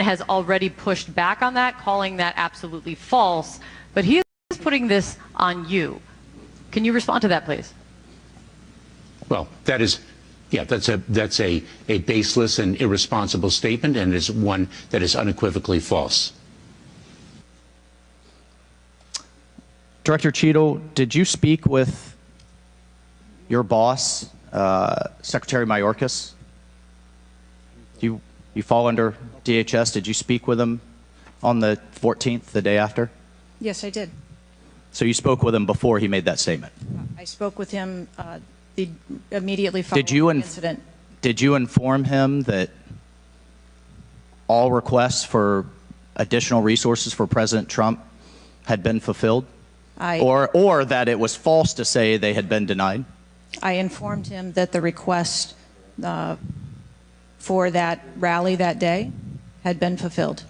has already pushed back on that, calling that absolutely false, but he is putting this on you. Can you respond to that, please? Well, that is, yeah, that's a baseless and irresponsible statement, and is one that is unequivocally false. Director Cheadle, did you speak with your boss, Secretary Mayorkas? You fall under DHS. Did you speak with him on the 14th, the day after? Yes, I did. So you spoke with him before he made that statement? I spoke with him immediately following the incident. Did you inform him that all requests for additional resources for President Trump had been fulfilled? Or that it was false to say they had been denied? I informed him that the request for that rally that day had been fulfilled.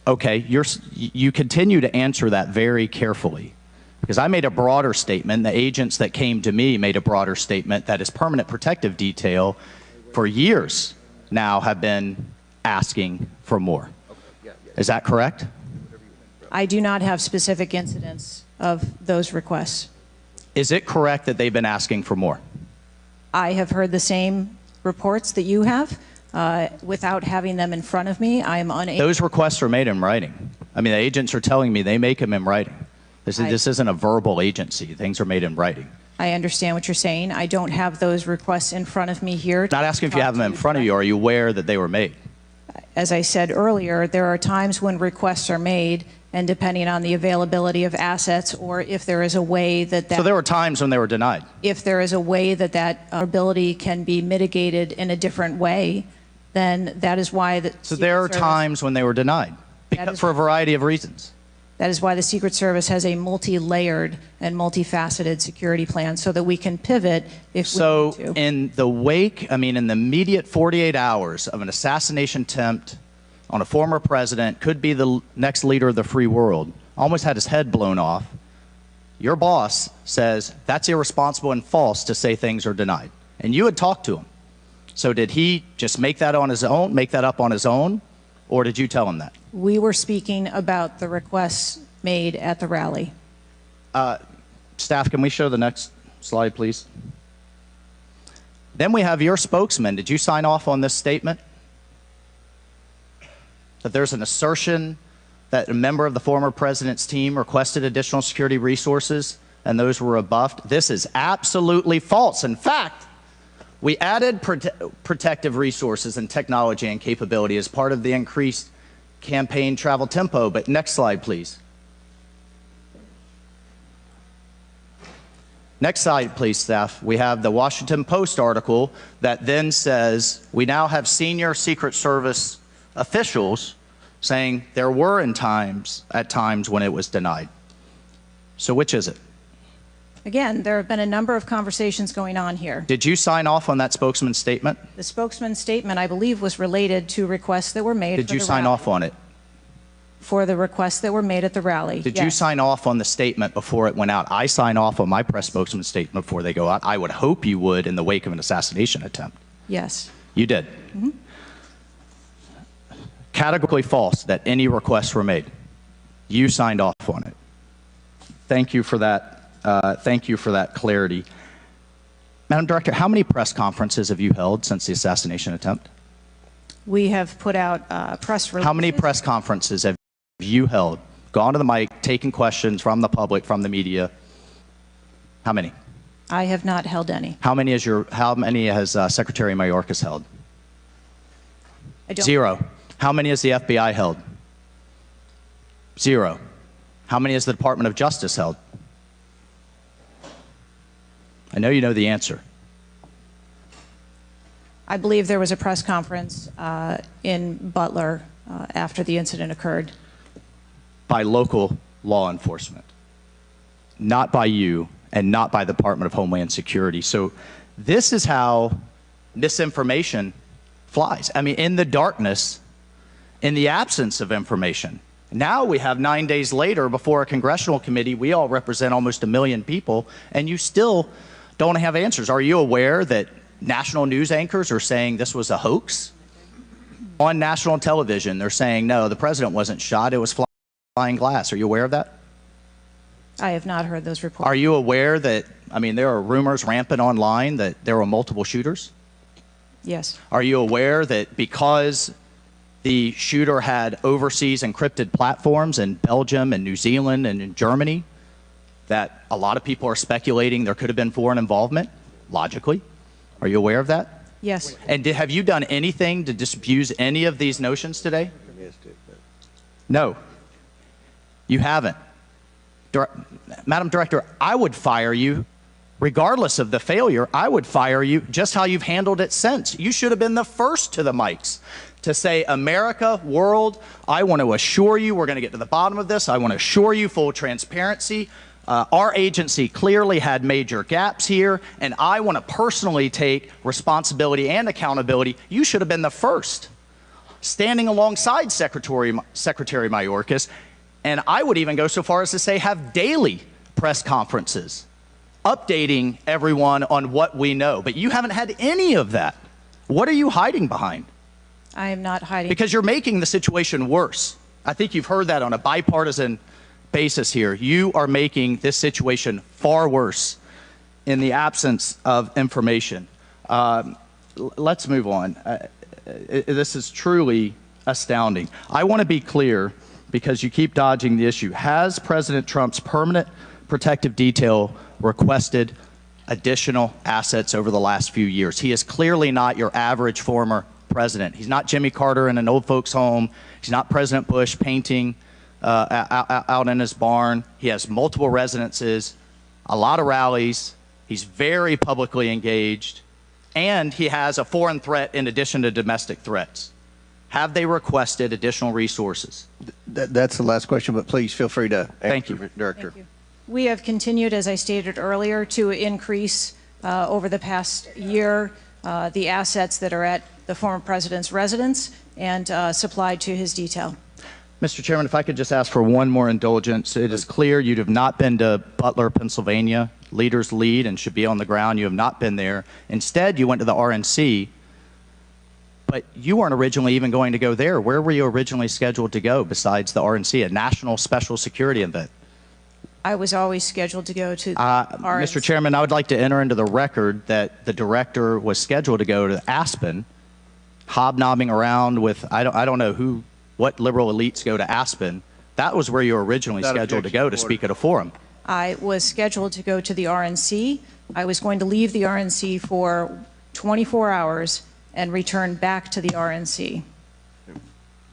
Okay, you continue to answer that very carefully, because I made a broader statement. The agents that came to me made a broader statement that is permanent protective detail for years now have been asking for more. Is that correct? I do not have specific incidents of those requests. Is it correct that they've been asking for more? I have heard the same reports that you have. Without having them in front of me, I am unable. Those requests are made in writing. I mean, the agents are telling me they make them in writing. This isn't a verbal agency. Things are made in writing. I understand what you're saying. I don't have those requests in front of me here. Not asking if you have them in front of you. Are you aware that they were made? As I said earlier, there are times when requests are made, and depending on the availability of assets, or if there is a way that So there were times when they were denied? If there is a way that that ability can be mitigated in a different way, then that is why the So there are times when they were denied, for a variety of reasons. That is why the Secret Service has a multi-layered and multifaceted security plan, so that we can pivot if we need to. So in the wake, I mean, in the immediate 48 hours of an assassination attempt on a former president, could be the next leader of the free world, almost had his head blown off, your boss says that's irresponsible and false to say things are denied. And you had talked to him. So did he just make that on his own, make that up on his own, or did you tell him that? We were speaking about the requests made at the rally. Staff, can we show the next slide, please? Then we have your spokesman. Did you sign off on this statement? That there's an assertion that a member of the former president's team requested additional security resources and those were rebuffed? This is absolutely false. In fact, we added protective resources and technology and capability as part of the increased campaign travel tempo. But next slide, please. Next slide, please, staff. We have the Washington Post article that then says we now have senior Secret Service officials saying there were at times when it was denied. So which is it? Again, there have been a number of conversations going on here. Did you sign off on that spokesman's statement? The spokesman's statement, I believe, was related to requests that were made. Did you sign off on it? For the requests that were made at the rally. Did you sign off on the statement before it went out? I sign off on my press spokesman's statement before they go out. I would hope you would in the wake of an assassination attempt. Yes. You did? Mm-hmm. Categorically false that any requests were made. You signed off on it. Thank you for that. Thank you for that clarity. Madam Director, how many press conferences have you held since the assassination attempt? We have put out press releases. How many press conferences have you held? Gone to the mic, taken questions from the public, from the media? How many? I have not held any. How many has Secretary Mayorkas held? I don't. 0. How many has the FBI held? 0. How many has the Department of Justice held? I know you know the answer. I believe there was a press conference in Butler after the incident occurred. By local law enforcement, not by you and not by the Department of Homeland Security. So this is how misinformation flies. I mean, in the darkness, in the absence of information. Now we have 9 days later before a congressional committee, we all represent almost 1 million people, and you still don't have answers. Are you aware that national news anchors are saying this was a hoax? On national television, they're saying, no, the president wasn't shot. It was flying glass. Are you aware of that? I have not heard those reports. Are you aware that, I mean, there are rumors rampant online that there were multiple shooters? Yes. Are you aware that because the shooter had overseas encrypted platforms in Belgium and New Zealand and in Germany, that a lot of people are speculating there could have been foreign involvement, logically? Are you aware of that? Yes. And have you done anything to disabuse any of these notions today? No. You haven't. Madam Director, I would fire you. Regardless of the failure, I would fire you just how you've handled it since. You should have been the first to the mics to say, America, world, I want to assure you we're going to get to the bottom of this. I want to assure you full transparency. Our agency clearly had major gaps here, and I want to personally take responsibility and accountability. You should have been the first, standing alongside Secretary Mayorkas, and I would even go so far as to say have daily press conferences, updating everyone on what we know. But you haven't had any of that. What are you hiding behind? I am not hiding. Because you're making the situation worse. I think you've heard that on a bipartisan basis here. You are making this situation far worse in the absence of information. Let's move on. This is truly astounding. I want to be clear, because you keep dodging the issue. Has President Trump's permanent protective detail requested additional assets over the last few years? He is clearly not your average former president. He's not Jimmy Carter in an old folks home. He's not President Bush painting out in his barn. He has multiple residences, a lot of rallies. He's very publicly engaged, and he has a foreign threat in addition to domestic threats. Have they requested additional resources? That's the last question, but please feel free to answer. Thank you. Director. Thank you. We have continued, as I stated earlier, to increase over the past year the assets that are at the former president's residence and supplied to his detail. Mr. Chairman, if I could just ask for one more indulgence. It is clear you have not been to Butler, Pennsylvania. Leaders lead and should be on the ground. You have not been there. Instead, you went to the RNC, but you weren't originally even going to go there. Where were you originally scheduled to go besides the RNC, a national special security event? I was always scheduled to go to RNC. Mr. Chairman, I would like to enter into the record that the director was scheduled to go to Aspen, hobnobbing around with, I don't know what liberal elites go to Aspen. That was where you were originally scheduled to go to speak at a forum. I was scheduled to go to the RNC. I was going to leave the RNC for 24 hours and return back to the RNC.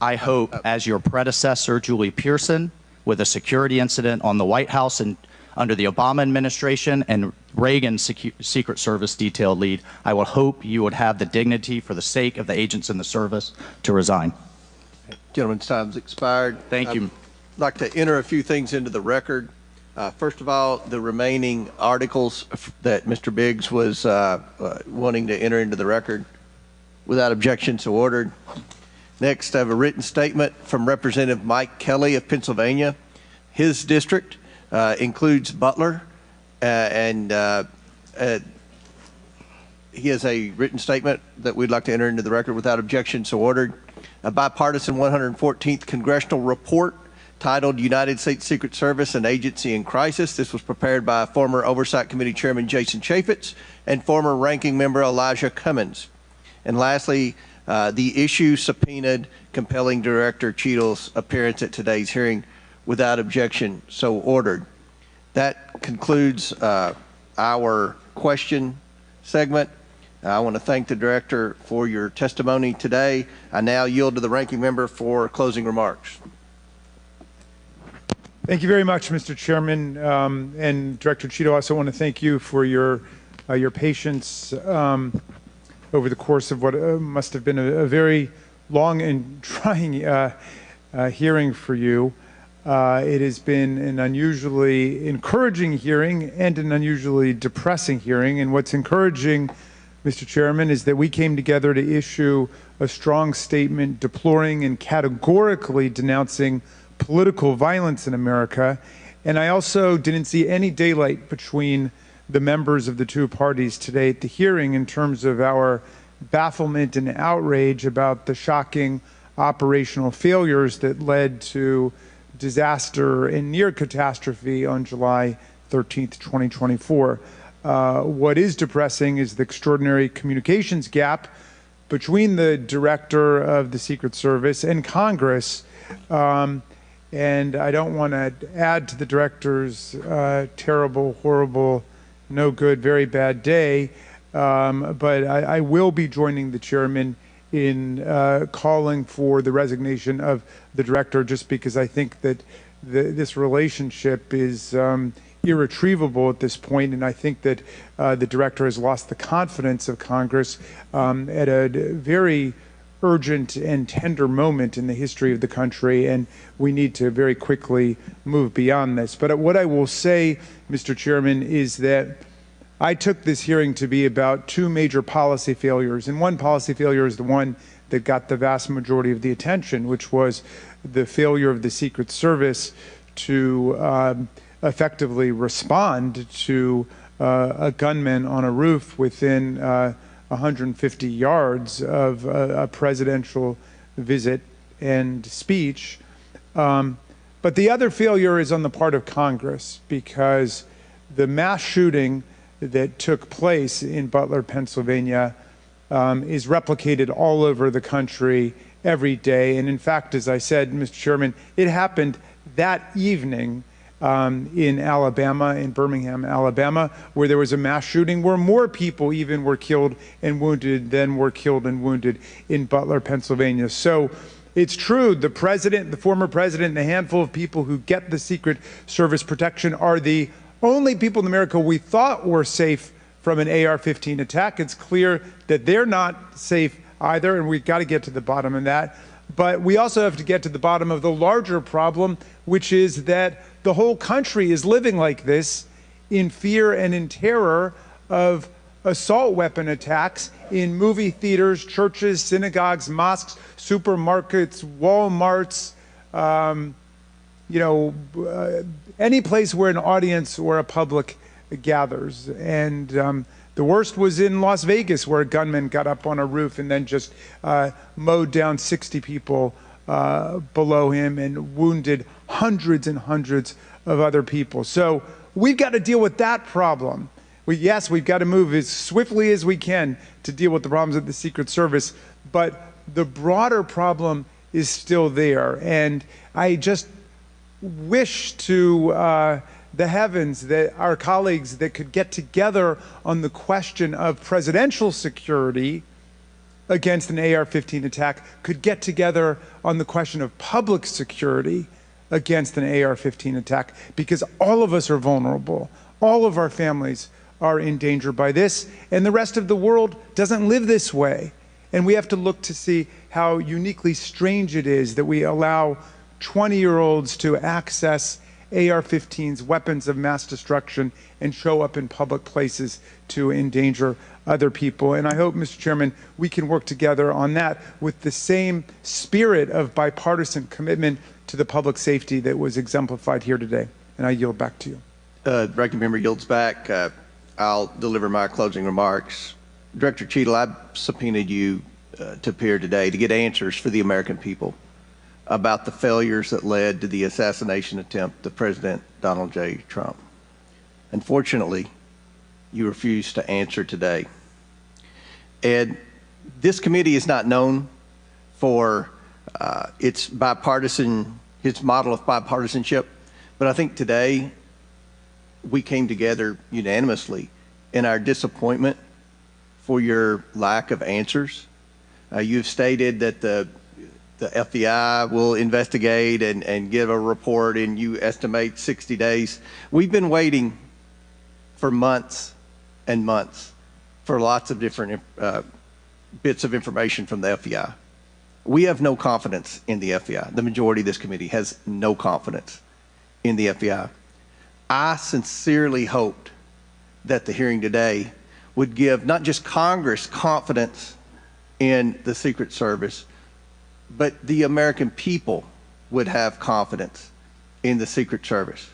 I hope, as your predecessor, Julie Pearson, with a security incident on the White House and under the Obama administration and Reagan's Secret Service detail lead, I would hope you would have the dignity for the sake of the agents in the service to resign. Gentleman's time's expired. Thank you. I'd like to enter a few things into the record. First of all, the remaining articles that Mr. Biggs was wanting to enter into the record, without objection, so ordered. Next, I have a written statement from Representative Mike Kelly of Pennsylvania. His district includes Butler, and he has a written statement that we'd like to enter into the record without objection, so ordered. A bipartisan 114th congressional report titled United States Secret Service and Agency in Crisis. This was prepared by former Oversight Committee Chairman Jason Chaffetz and former Ranking Member Elijah Cummings. And lastly, the issue subpoenaed compelling Director Cheadle's appearance at today's hearing without objection, so ordered. That concludes our question segment. I want to thank the Director for your testimony today. I now yield to the Ranking Member for closing remarks. Thank you very much, Mr. Chairman. And Director Cheadle, I also want to thank you for your patience over the course of what must have been a very long and trying hearing for you. It has been an unusually encouraging hearing and an unusually depressing hearing. And what's encouraging, Mr. Chairman, is that we came together to issue a strong statement deploring and categorically denouncing political violence in America. And I also didn't see any daylight between the members of the two parties today at the hearing in terms of our bafflement and outrage about the shocking operational failures that led to disaster and near catastrophe on July 13th, 2024. What is depressing is the extraordinary communications gap between the director of the Secret Service and Congress. And I don't want to add to the director's terrible, horrible, no good, very bad day, but I will be joining the chairman in calling for the resignation of the director, just because I think that this relationship is irretrievable at this point, and I think that the director has lost the confidence of Congress at a very urgent and tender moment in the history of the country, and we need to very quickly move beyond this. But what I will say, Mr. Chairman, is that I took this hearing to be about two major policy failures, and one policy failure is the one that got the vast majority of the attention, which was the failure of the Secret Service to effectively respond to a gunman on a roof within 150 yards of a presidential visit and speech. But the other failure is on the part of Congress, because the mass shooting that took place in Butler, Pennsylvania, is replicated all over the country every day. And in fact, as I said, Mr. Chairman, it happened that evening in Alabama, in Birmingham, Alabama, where there was a mass shooting where more people even were killed and wounded than were killed and wounded in Butler, Pennsylvania. So it's true, the president, the former president, and a handful of people who get the Secret Service protection are the only people in America we thought were safe from an AR-15 attack. It's clear that they're not safe either, and we've got to get to the bottom of that. But we also have to get to the bottom of the larger problem, which is that the whole country is living like this, in fear and in terror of assault weapon attacks in movie theaters, churches, synagogues, mosques, supermarkets, Walmarts, any place where an audience or a public gathers. And the worst was in Las Vegas, where a gunman got up on a roof and then just mowed down 60 people below him and wounded hundreds and hundreds of other people. So we've got to deal with that problem. Yes, we've got to move as swiftly as we can to deal with the problems of the Secret Service, but the broader problem is still there. And I just wish to the heavens that our colleagues that could get together on the question of presidential security against an AR-15 attack could get together on the question of public security against an AR-15 attack, because all of us are vulnerable. All of our families are in danger by this, and the rest of the world doesn't live this way. And we have to look to see how uniquely strange it is that we allow 20-year-olds to access AR-15s, weapons of mass destruction, and show up in public places to endanger other people. And I hope, Mr. Chairman, we can work together on that with the same spirit of bipartisan commitment to the public safety that was exemplified here today. And I yield back to you. Ranking member yields back. I'll deliver my closing remarks. Director Cheadle, I subpoenaed you to appear today to get answers for the American people about the failures that led to the assassination attempt of President Donald J. Trump. Unfortunately, you refused to answer today. And this committee is not known for its model of bipartisanship, but I think today we came together unanimously in our disappointment for your lack of answers. You've stated that the FBI will investigate and give a report, and you estimate 60 days. We've been waiting for months and months for lots of different bits of information from the FBI. We have no confidence in the FBI. The majority of this committee has no confidence in the FBI. I sincerely hoped that the hearing today would give not just Congress confidence in the Secret Service, but the American people would have confidence in the Secret Service.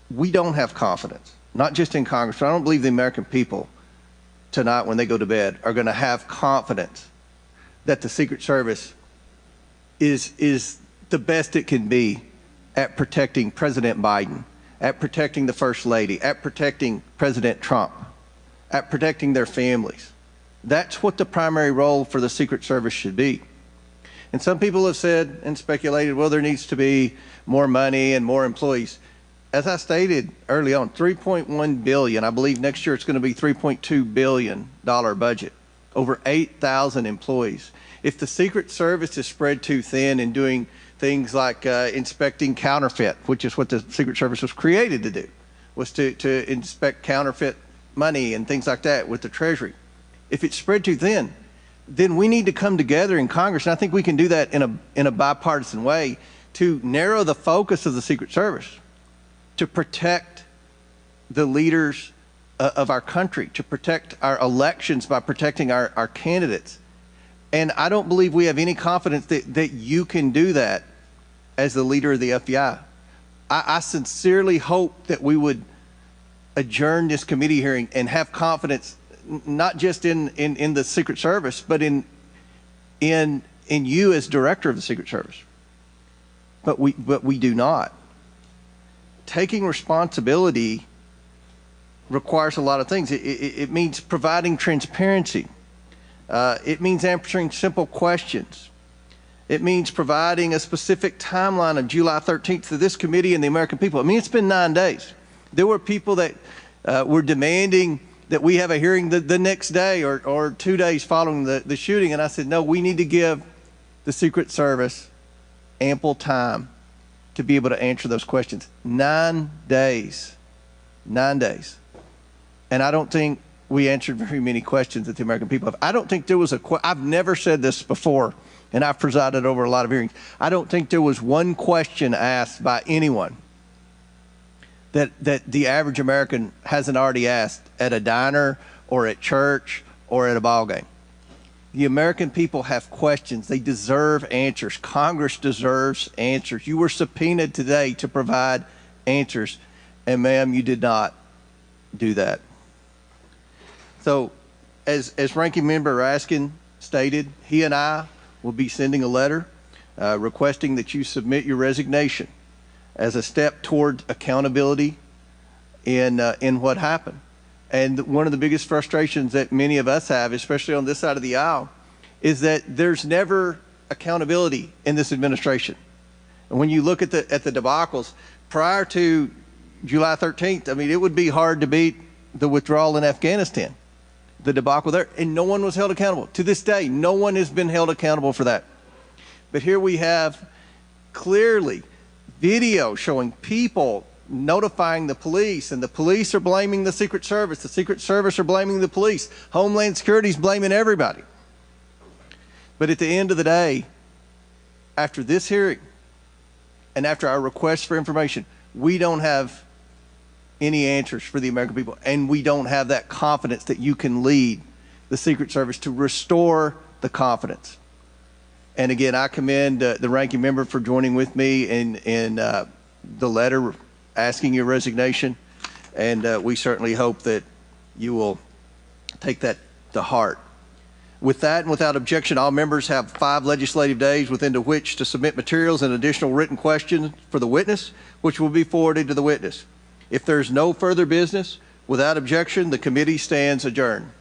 We don't have confidence, not just in Congress, but I don't believe the American people tonight when they go to bed are going to have confidence that the Secret Service is the best it can be at protecting President Biden, at protecting the First Lady, at protecting President Trump, at protecting their families. That's what the primary role for the Secret Service should be. And some people have said and speculated, well, there needs to be more money and more employees. As I stated early on, $3.1 billion, I believe next year it's going to be $3.2 billion budget, over 8,000 employees. If the Secret Service is spread too thin in doing things like inspecting counterfeit, which is what the Secret Service was created to do, was to inspect counterfeit money and things like that with the Treasury. If it's spread too thin, then we need to come together in Congress, and I think we can do that in a bipartisan way to narrow the focus of the Secret Service, to protect the leaders of our country, to protect our elections by protecting our candidates. And I don't believe we have any confidence that you can do that as the leader of the FBI. I sincerely hope that we would adjourn this committee hearing and have confidence not just in the Secret Service, but in you as director of the Secret Service. But we do not. Taking responsibility requires a lot of things. It means providing transparency. It means answering simple questions. It means providing a specific timeline of July 13th to this committee and the American people. I mean, it's been 9 days. There were people that were demanding that we have a hearing the next day or 2 days following the shooting. And I said, no, we need to give the Secret Service ample time to be able to answer those questions. 9 days. 9 days. And I don't think we answered very many questions that the American people have. I don't think there was I've never said this before, and I've presided over a lot of hearings. I don't think there was one question asked by anyone that the average American hasn't already asked at a diner or at church or at a ball game. The American people have questions. They deserve answers. Congress deserves answers. You were subpoenaed today to provide answers, and ma'am, you did not do that. So, as Ranking Member Raskin stated, he and I will be sending a letter requesting that you submit your resignation as a step toward accountability in what happened. And one of the biggest frustrations that many of us have, especially on this side of the aisle, is that there's never accountability in this administration. And when you look at the debacles prior to July 13th, I mean, it would be hard to beat the withdrawal in Afghanistan, the debacle there, and no one was held accountable. To this day, no one has been held accountable for that. But here we have clearly video showing people notifying the police, and the police are blaming the Secret Service. The Secret Service are blaming the police. Homeland Security is blaming everybody. But at the end of the day, after this hearing and after our request for information, we don't have any answers for the American people, and we don't have that confidence that you can lead the Secret Service to restore the confidence. And again, I commend the ranking member for joining with me in the letter asking your resignation, and we certainly hope that you will take that to heart. With that and without objection, all members have 5 legislative days within which to submit materials and additional written questions for the witness, which will be forwarded to the witness. If there's no further business, without objection, the committee stands adjourned.